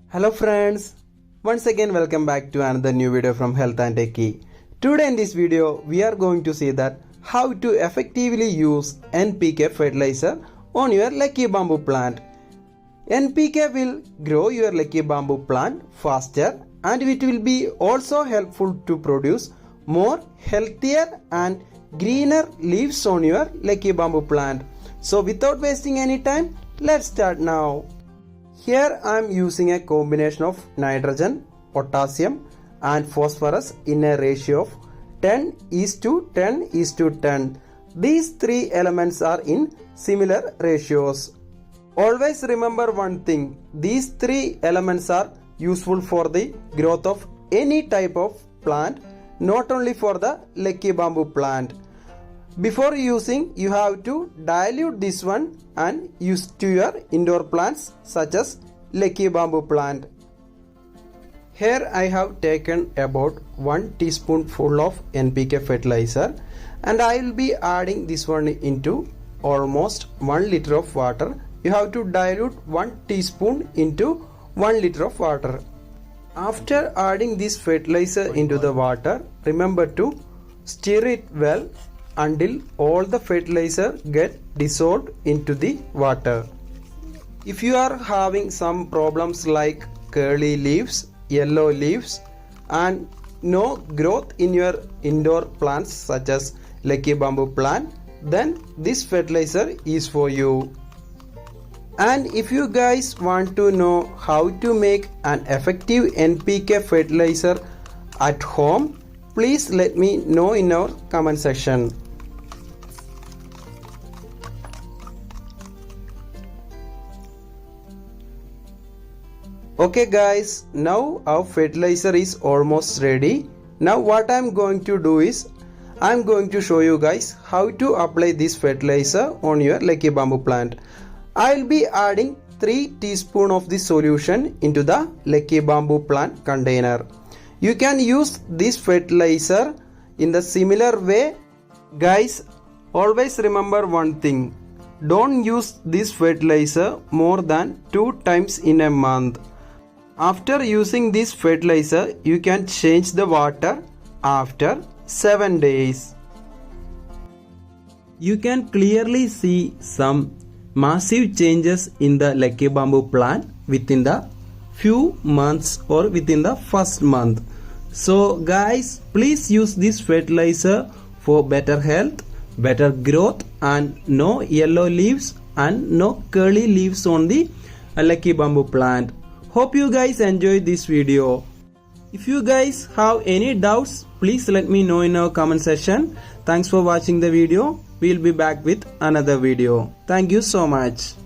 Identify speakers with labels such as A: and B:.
A: Hello friends, once again welcome back to another new video from Health&Techy. Today in this video we are going to see that how to effectively use NPK fertilizer on your lucky bamboo plant. NPK will grow your lucky bamboo plant faster and it will be also helpful to produce more healthier and greener leaves on your lucky bamboo plant. So without wasting any time, let's start now. Here I am using a combination of nitrogen, potassium and phosphorus in a ratio of 10:10:10. These three elements are in similar ratios. Always remember one thing, these three elements are useful for the growth of any type of plant, not only for the lucky bamboo plant. Before using, you have to dilute this one and use to your indoor plants such as lucky bamboo plant. Here I have taken about 1 teaspoonful of NPK fertilizer and I will be adding this one into almost 1 liter of water. You have to dilute 1 teaspoon into 1 liter of water. After adding this fertilizer into the water, remember to stir it well until all the fertilizer get dissolved into the water. If you are having some problems like curly leaves, yellow leaves and no growth in your indoor plants such as lucky bamboo plant, then this fertilizer is for you. And if you guys want to know how to make an effective NPK fertilizer at home, please let me know in our comment section. Okay guys, now our fertilizer is almost ready. Now what I am going to do is, I am going to show you guys how to apply this fertilizer on your lucky bamboo plant. I will be adding 3 teaspoons of this solution into the lucky bamboo plant container. You can use this fertilizer in the similar way. Guys, always remember one thing, don't use this fertilizer more than 2 times in a month. After using this fertilizer, you can change the water after 7 days. You can clearly see some massive changes in the lucky bamboo plant within the few months or within the first month. So guys, please use this fertilizer for better health, better growth and no yellow leaves and no curly leaves on the lucky bamboo plant. Hope you guys enjoyed this video. If you guys have any doubts, please let me know in our comment section. Thanks for watching the video. We'll be back with another video. Thank you so much.